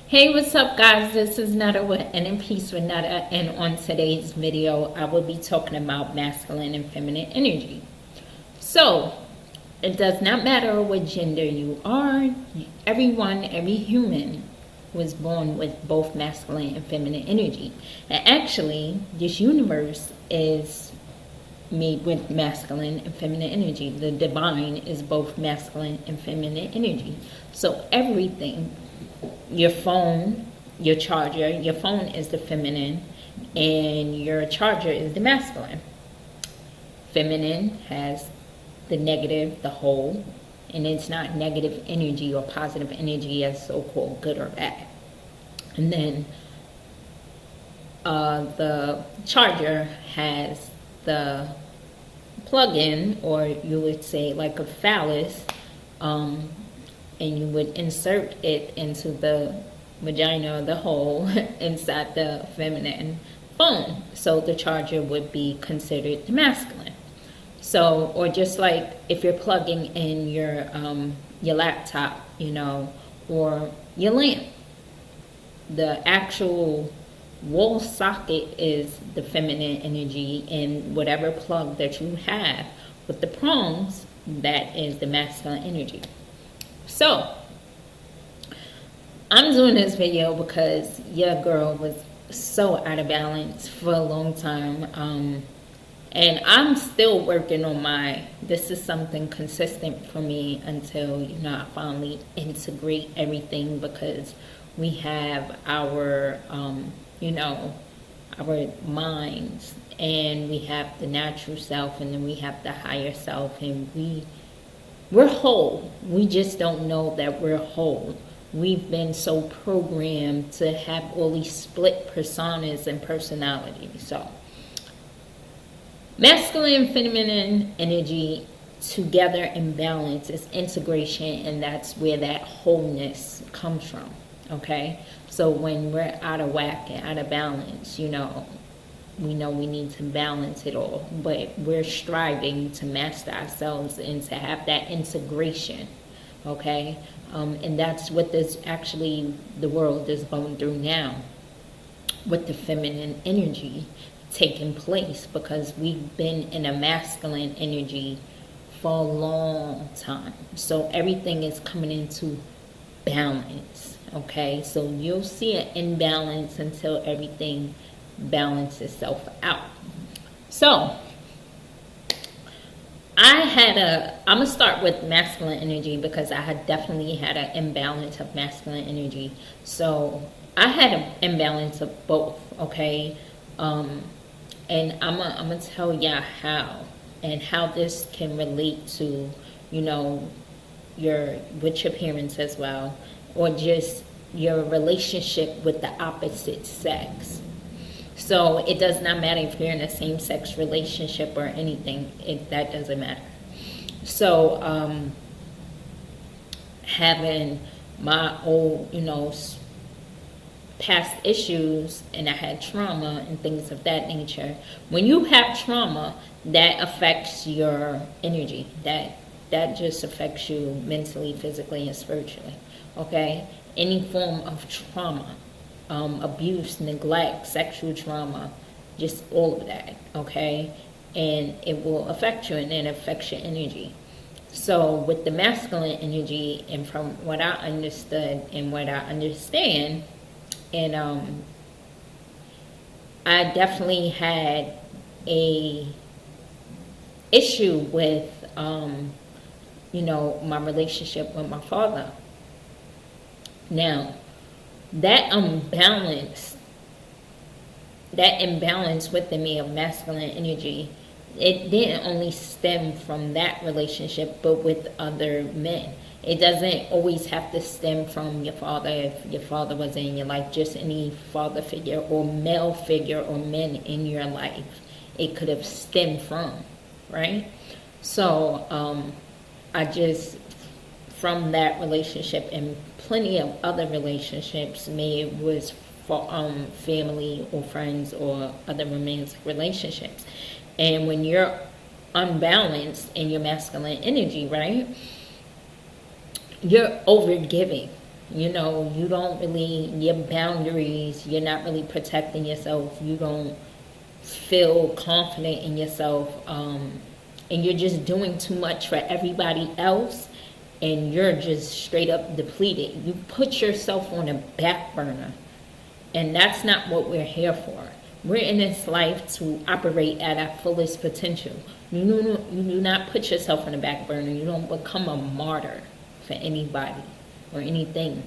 Hey, what's up, guys? This is Nada with And in Peace with Nada, and on today's video, I will be talking about masculine and feminine energy. So, it does not matter what gender you are. Everyone, every human was born with both masculine and feminine energy. And actually, this universe is made with masculine and feminine energy. The divine is both masculine and feminine energy. So everything, your phone, your charger, your phone is the feminine and your charger is the masculine. Feminine has the negative, the whole, and it's not negative energy or positive energy as so-called good or bad. And then the charger has the plug-in, or you would say like a phallus, and you would insert it into the vagina or the hole inside the feminine phone. So the charger would be considered the masculine. So, or just like if you're plugging in your laptop, or your lamp, the actual wall socket is the feminine energy, and whatever plug that you have with the prongs, that is the masculine energy. So, I'm doing this video because your girl was so out of balance for a long time. And I'm still working on this is something consistent for me until, I finally integrate everything, because we have our, our minds, and we have the natural self, and then we have the higher self, and we're whole. We just don't know that we're whole. We've been so programmed to have all these split personas and personalities. So, masculine and feminine energy together in balance is integration, and that's where that wholeness comes from. Okay? So when we're out of whack and out of balance, we know we need to balance it all, but we're striving to master ourselves and to have that integration. Okay? And that's what the world is going through now, with the feminine energy taking place, because we've been in a masculine energy for a long time. So everything is coming into balance. Okay, so you'll see an imbalance until everything balances itself out. So I'm gonna start with masculine energy, because I had definitely had an imbalance of masculine energy. So I had an imbalance of both. Okay. And I'm gonna tell y'all how this can relate to, with your parents as well, or just your relationship with the opposite sex. So it does not matter if you're in a same-sex relationship or anything. That doesn't matter. So having my old, past issues, and I had trauma and things of that nature. When you have trauma, that affects your energy. That just affects you mentally, physically, and spiritually. Okay? Any form of trauma, abuse, neglect, sexual trauma, just all of that. Okay? And it will affect you, and it affects your energy. So with the masculine energy, and from what I understood and what I understand, and I definitely had a issue with my relationship with my father. Now, that imbalance within me of masculine energy, it didn't only stem from that relationship, but with other men. It doesn't always have to stem from your father. If your father was in your life, just any father figure or male figure or men in your life, it could have stemmed from, right? So from that relationship and plenty of other relationships, maybe it was for family or friends or other romantic relationships. And when you're unbalanced in your masculine energy, right, you're over giving. You know, you don't really, your boundaries, you're not really protecting yourself. You don't feel confident in yourself. And you're just doing too much for everybody else. And you're just straight up depleted. You put yourself on a back burner. And that's not what we're here for. We're in this life to operate at our fullest potential. You do not put yourself on the back burner. You don't become a martyr for anybody or anything,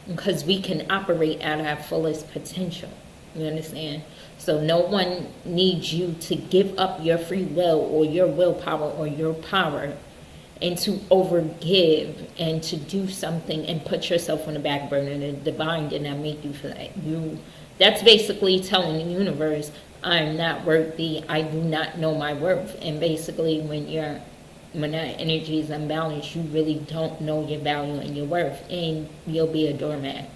because we can operate at our fullest potential. You understand? So no one needs you to give up your free will or your willpower or your power and to overgive and to do something and put yourself on the back burner. The divine did not make you for that. That's basically telling the universe, I'm not worthy, I do not know my worth. And basically when that energy is unbalanced, you really don't know your value and your worth, and you'll be a doormat.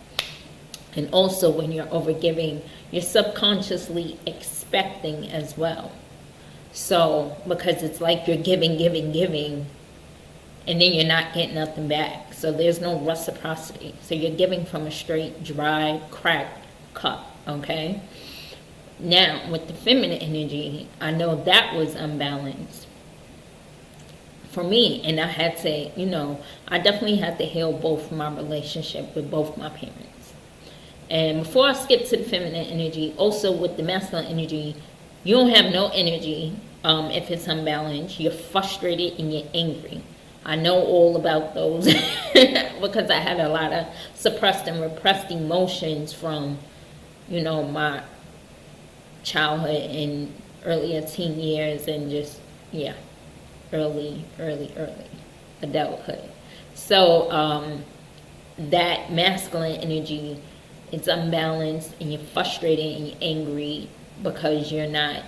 And also when you're overgiving, you're subconsciously expecting as well. So, because it's like you're giving, and then you're not getting nothing back. So there's no reciprocity. So you're giving from a straight, dry, cracked cup, okay? Now, with the feminine energy, I know that was unbalanced for me. And I had to, I definitely had to heal both my relationship with both my parents. And before I skip to the feminine energy, also with the masculine energy, you don't have no energy if it's unbalanced. You're frustrated and you're angry. I know all about those because I had a lot of suppressed and repressed emotions from, my childhood and earlier teen years and just, early adulthood. So that masculine energy, it's unbalanced and you're frustrated and you're angry because you're not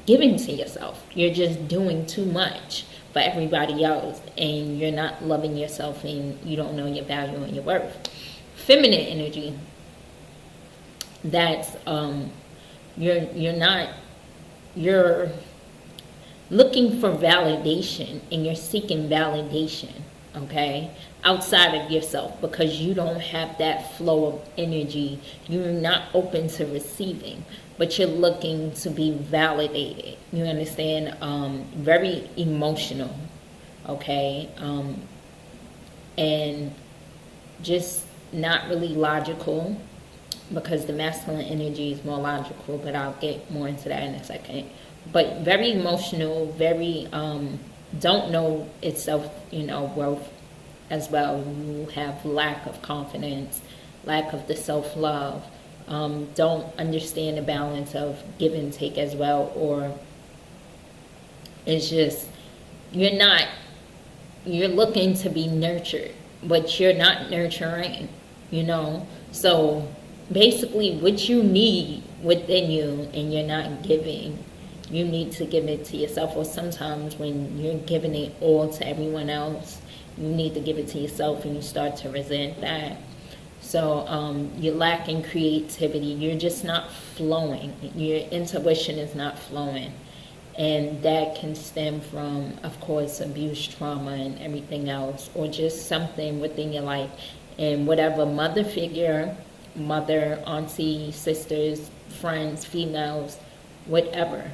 giving to yourself. You're just doing too much for everybody else and you're not loving yourself and you don't know your value and your worth. Feminine energy, that's you're looking for validation and you're seeking validation, okay, outside of yourself, because you don't have that flow of energy. You're not open to receiving, but you're looking to be validated. You understand? Very emotional, okay, and just not really logical, because the masculine energy is more logical, but I'll get more into that in a second. But very emotional, very don't know itself, worth as well. You have lack of confidence, lack of the self-love, don't understand the balance of give and take as well, or it's just you're looking to be nurtured, but you're not nurturing, so basically what you need within you and you're not giving, you need to give it to yourself. Or sometimes when you're giving it all to everyone else, you need to give it to yourself and you start to resent that. So you're lacking creativity. You're just not flowing. Your intuition is not flowing. And that can stem from, of course, abuse, trauma, and everything else, or just something within your life. And whatever mother figure, mother, auntie, sisters, friends, females, whatever,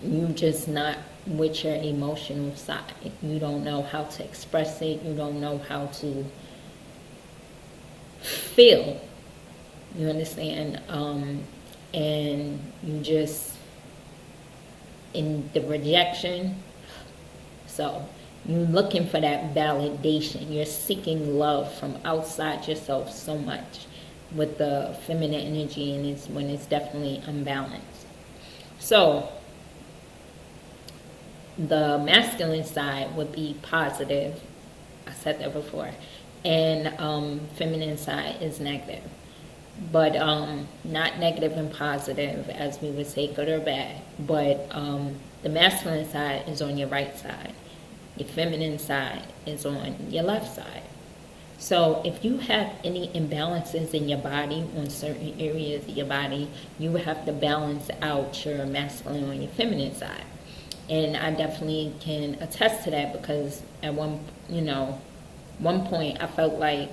you just not with your emotional side. You don't know how to express it. You don't know how to feel. You understand? And you just in the rejection. So you're looking for that validation. You're seeking love from outside yourself so much with the feminine energy, and it's when it's definitely unbalanced. So the masculine side would be positive. I said that before. And feminine side is negative. But not negative and positive, as we would say, good or bad. But the masculine side is on your right side. Your feminine side is on your left side. So if you have any imbalances in your body, on certain areas of your body, you would have to balance out your masculine on your feminine side. And I definitely can attest to that, because at one point I felt like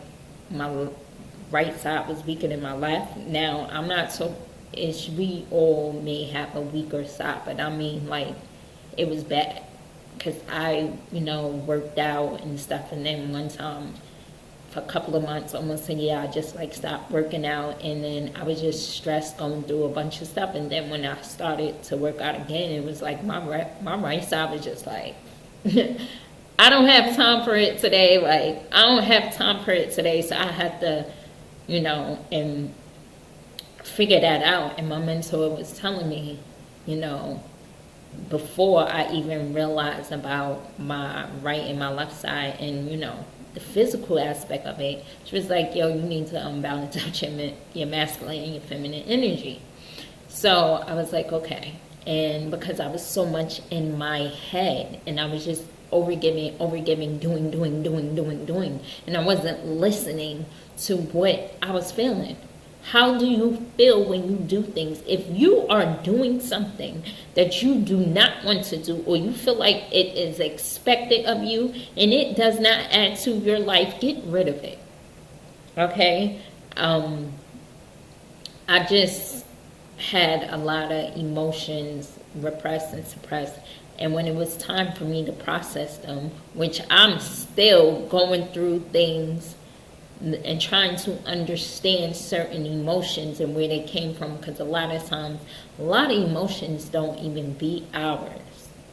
my right side was weaker than my left. Now, I'm not so, we all may have a weaker side, but I mean, like, it was bad. Because I, worked out and stuff. And then one time, for a couple of months, almost a year, I just, like, stopped working out. And then I was just stressed going through a bunch of stuff. And then when I started to work out again, it was like my right side was just like, I don't have time for it today. Like, I don't have time for it today. So I had to, and figure that out. And my mentor was telling me, before I even realized about my right and my left side and, the physical aspect of it, she was like, yo, you need to balance out your masculine and your feminine energy. So I was like, okay. And because I was so much in my head and I was just overgiving, doing, and I wasn't listening to what I was feeling. How do you feel when you do things? If you are doing something that you do not want to do, or you feel like it is expected of you and it does not add to your life, get rid of it. Okay? I just had a lot of emotions repressed and suppressed. And when it was time for me to process them, which I'm still going through things and trying to understand certain emotions and where they came from, because a lot of times, a lot of emotions don't even be ours,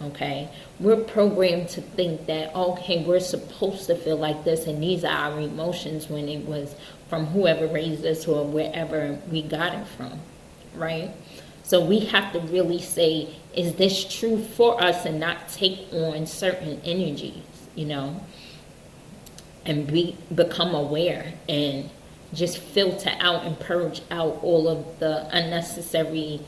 okay? We're programmed to think that, okay, we're supposed to feel like this, and these are our emotions, when it was from whoever raised us or wherever we got it from, right? So we have to really say, is this true for us, and not take on certain energies, and become aware and just filter out and purge out all of the unnecessary,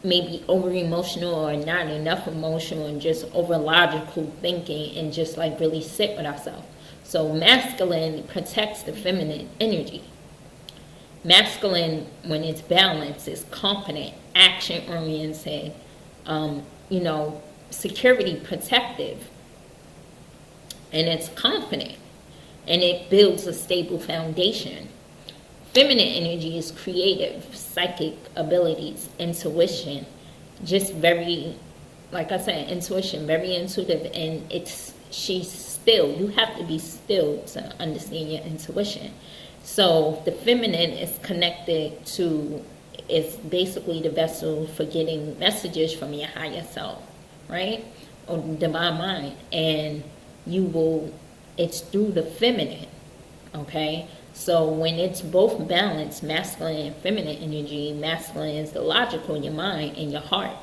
maybe over emotional or not enough emotional and just over logical thinking, and just like really sit with ourselves. So masculine protects the feminine energy. Masculine, when it's balanced, is confident, action oriented, security protective, and it's confident. And it builds a stable foundation. Feminine energy is creative, psychic abilities, intuition. Just very, like I said, intuition, very intuitive. And she's still. You have to be still to understand your intuition. So the feminine is connected to, it's basically the vessel for getting messages from your higher self, right? Or divine mind. And it's through the feminine, okay? So when it's both balanced, masculine and feminine energy, masculine is the logical, your mind and your heart.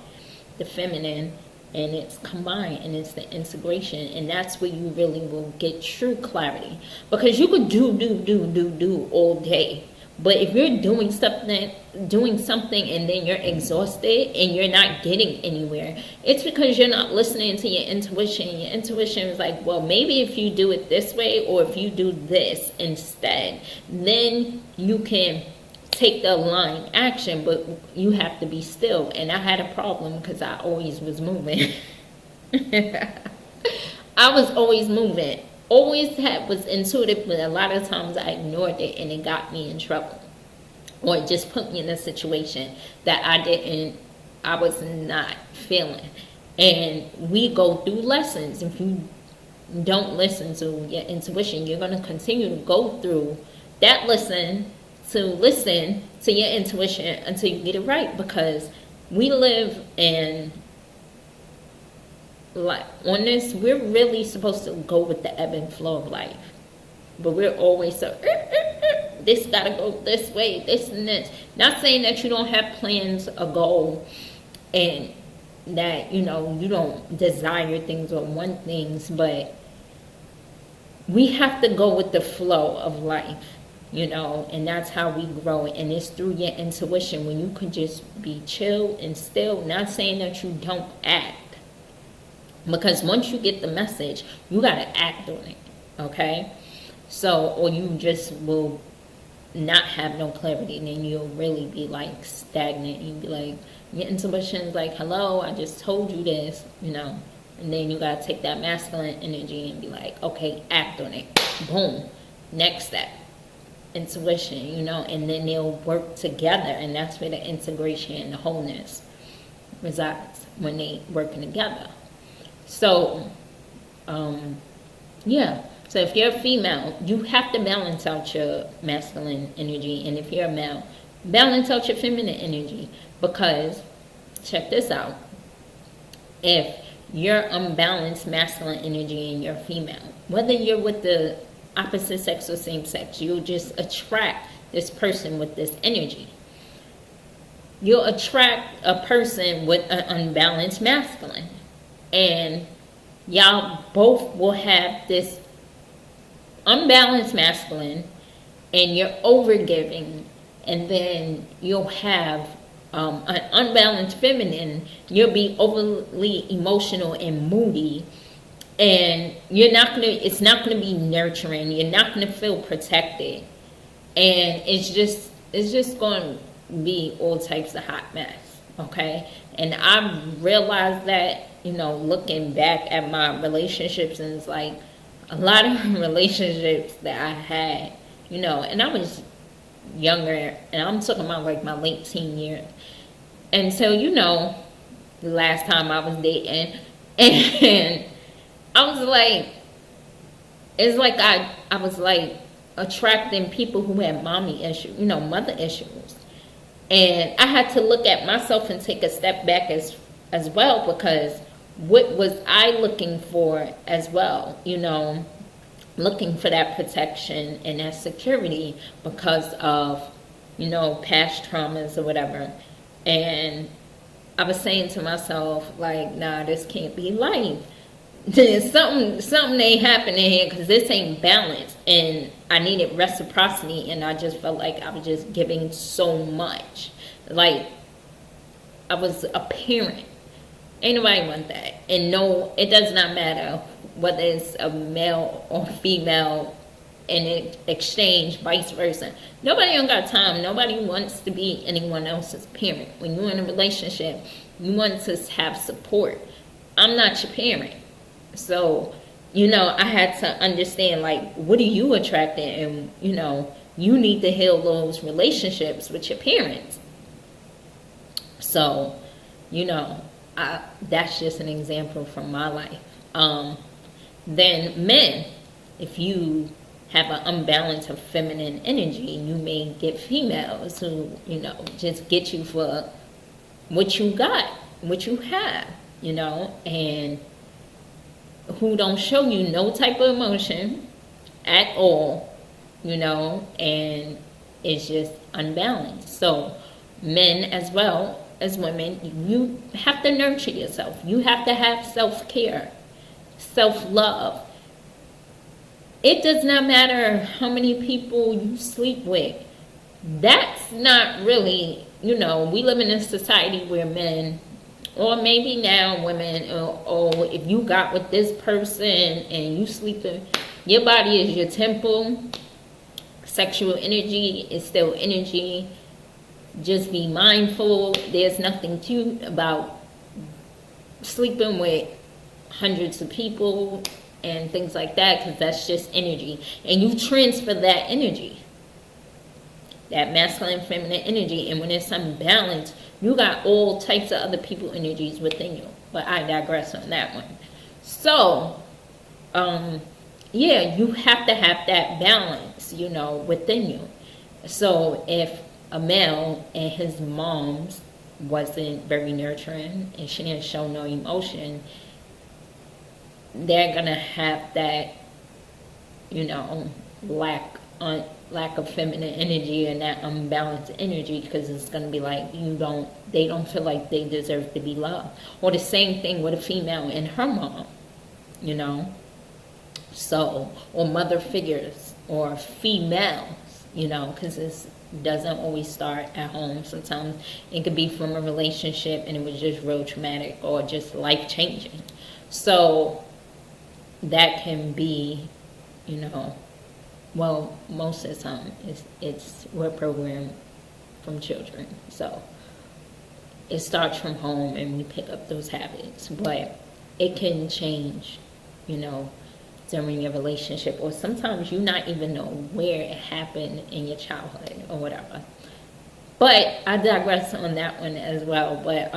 The feminine, and it's combined, and it's the integration, and that's where you really will get true clarity. Because you could do all day, but if you're doing something and then you're exhausted and you're not getting anywhere, it's because you're not listening to your intuition. Your intuition is like, well, maybe if you do it this way, or if you do this instead, then you can take the aligned action, but you have to be still. And I had a problem because I always was moving. I was always moving. Was intuitive, but a lot of times I ignored it, and it got me in trouble, or it just put me in a situation that I was not feeling. And we go through lessons. If you don't listen to your intuition, you're going to continue to go through that listen to your intuition until you get it right, because we live in, like, on this, we're really supposed to go with the ebb and flow of life, but we're always so this gotta go this way, this and this. Not saying that you don't have plans, a goal, and that you don't desire things or want things, but we have to go with the flow of life, and that's how we grow. And it's through your intuition, when you can just be chill and still. Not saying that you don't act, because once you get the message, you got to act on it, okay? So, or you just will not have no clarity, and then you'll really be like stagnant. You'll be like, your intuition's like, hello, I just told you this, and then you got to take that masculine energy and be like, okay, act on it. Boom. Next step. intuition, you know, and then they'll work together, and that's where the integration and the wholeness resides, when they working together. So, yeah. So if you're a female, you have to balance out your masculine energy, and if you're a male, balance out your feminine energy, because check this out. If you're unbalanced masculine energy and you're female, whether you're with the opposite sex or same sex, you'll just attract this person with this energy. You'll attract a person with an unbalanced masculine, and y'all both will have this unbalanced masculine, and you're overgiving, and then you'll have an unbalanced feminine. You'll be overly emotional and moody, and it's not gonna be nurturing. You're not gonna feel protected, and it's just going to be all types of hot mess. Okay, and I realized that, you know, looking back at my relationships, and it's like a lot of relationships that I had, you know, and I was younger, and I'm talking about like my late teen years. And so, you know, the last time I was dating, and I was like, it's like I was like attracting people who had mommy issues, you know, mother issues. And I had to look at myself and take a step back as well, because what was I looking for as well, you know, looking for that protection and that security because of, you know, past traumas or whatever. And I was saying to myself, like, nah, this can't be life. There's something ain't happening here, because this ain't balanced, and I needed reciprocity, and I just felt like I was just giving so much. Like, I was a parent. Ain't nobody want that. And no, it does not matter whether it's a male or female, and in exchange, vice versa. Nobody don't got time. Nobody wants to be anyone else's parent. When you're in a relationship, you want to have support. I'm not your parent. So, you know, I had to understand, like, what are you attracting? And, you know, you need to heal those relationships with your parents. So, you know, that's just an example from my life. Then men, if you have an unbalance of feminine energy, you may get females who, you know, just get you for what you got, what you have, you know, and who don't show you no type of emotion at all, you know, and it's just unbalanced. So men as well as women, you have to nurture yourself. You have to have self-care, self-love. It does not matter how many people you sleep with. That's not really, you know, we live in a society where men, or maybe now women, or if you got with this person and you sleeping, your body is your temple. Sexual energy is still energy. Just be mindful. There's nothing cute about sleeping with hundreds of people and things like that, because that's just energy. And you transfer that energy, that masculine, feminine energy. And when it's unbalanced, you got all types of other people energies within you. But I digress on that one. So, yeah, you have to have that balance, you know, within you. So if a male and his mom's wasn't very nurturing and she didn't show no emotion, they're gonna have that, you know, lack of feminine energy and that unbalanced energy, because it's gonna be like they don't feel like they deserve to be loved. Or the same thing with a female and her mom, you know. So, or mother figures or females, you know, because this doesn't always start at home. Sometimes it could be from a relationship and it was just real traumatic or just life changing. So that can be, you know, well, most of the time we're programmed from children. So it starts from home and we pick up those habits, but it can change, you know, during your relationship, or sometimes you not even know where it happened in your childhood or whatever. But I digress on that one as well. But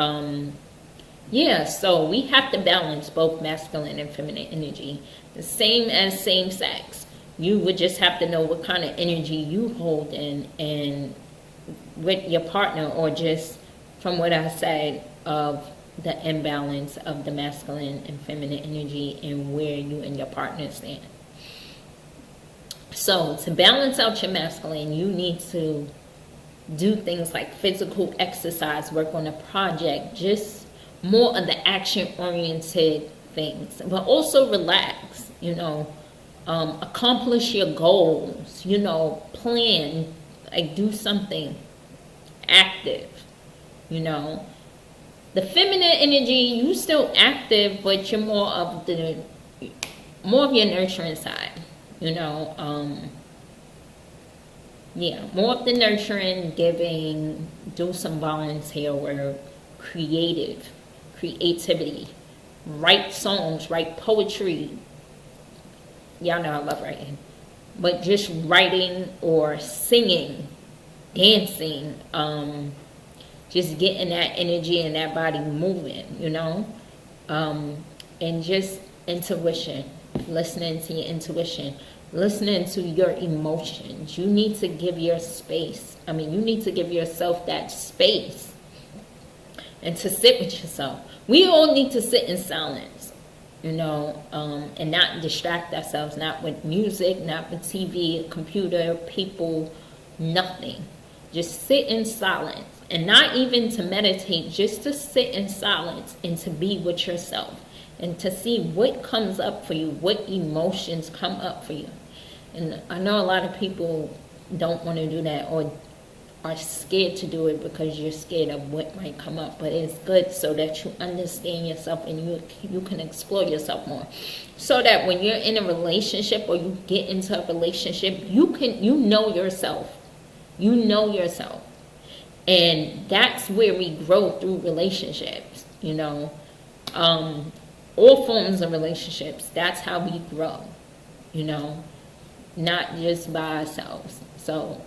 yeah, so we have to balance both masculine and feminine energy, the same as same sex. You would just have to know what kind of energy you hold in and with your partner, or just from what I said of the imbalance of the masculine and feminine energy and where you and your partner stand. So to balance out your masculine, you need to do things like physical exercise, work on a project, just more of the action-oriented things. But also relax, accomplish your goals, plan, like do something active, The feminine energy, you still active, but you're more of your nurturing side, more of the nurturing, giving, do some volunteer work, creativity, write songs, write poetry. Y'all know I love writing. But just writing or singing, dancing, just getting that energy and that body moving, and just intuition, listening to your intuition, listening to your emotions. You need to give your space. You need to give yourself that space and to sit with yourself. We all need to sit in silence, and not distract ourselves, not with music, not with TV, computer, people, nothing. Just sit in silence, and not even to meditate, just to sit in silence and to be with yourself and to see what comes up for you, what emotions come up for you. And I know a lot of people don't want to do that or are scared to do it because you're scared of what might come up. But it's good so that you understand yourself and you can explore yourself more. So that when you're in a relationship or you get into a relationship, you know yourself. You know yourself. And that's where we grow through relationships, all forms of relationships. That's how we grow, not just by ourselves. So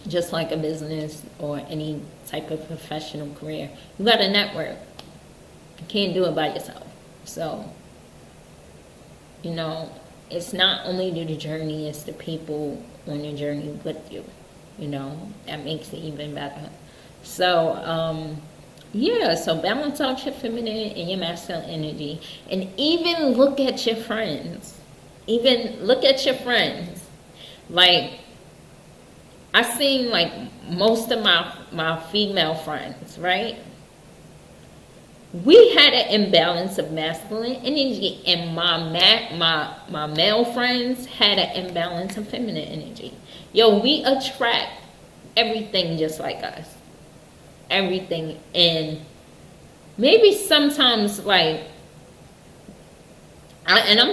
just like a business or any type of professional career, you got to network. You can't do it by yourself. So, it's not only the journey, it's the people on your journey with you. That makes it even better. So, so balance out your feminine and your masculine energy. And even look at your friends. Like, I seen like most of my female friends, right? We had an imbalance of masculine energy, and my male friends had an imbalance of feminine energy. We attract everything just like us. Everything. And maybe sometimes I'm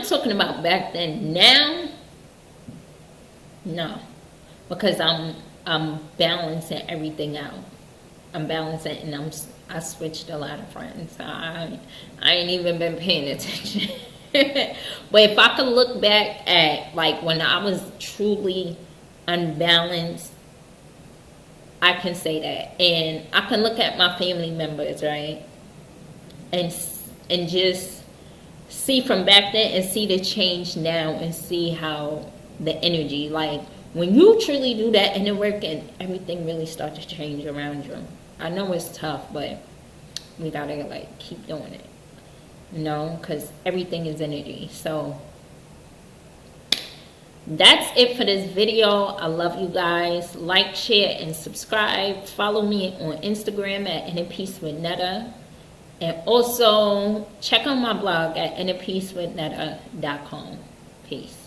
talking about back then. Now, no. Because I'm balancing everything out. I'm balancing, and I switched a lot of friends. I ain't even been paying attention. But if I could look back at like when I was truly unbalanced, I can say that. And I can look at my family members, right? And just see from back then and see the change now and see how the energy, like when you truly do that inner work and everything really starts to change around you. I know it's tough, but we gotta keep doing it, because everything is energy. So that's it for this video. I love you guys. Like, share, and subscribe. Follow me on Instagram at InnerPeaceWithNetta. And also check out my blog at InnerPeaceWithNetta.com. Peace.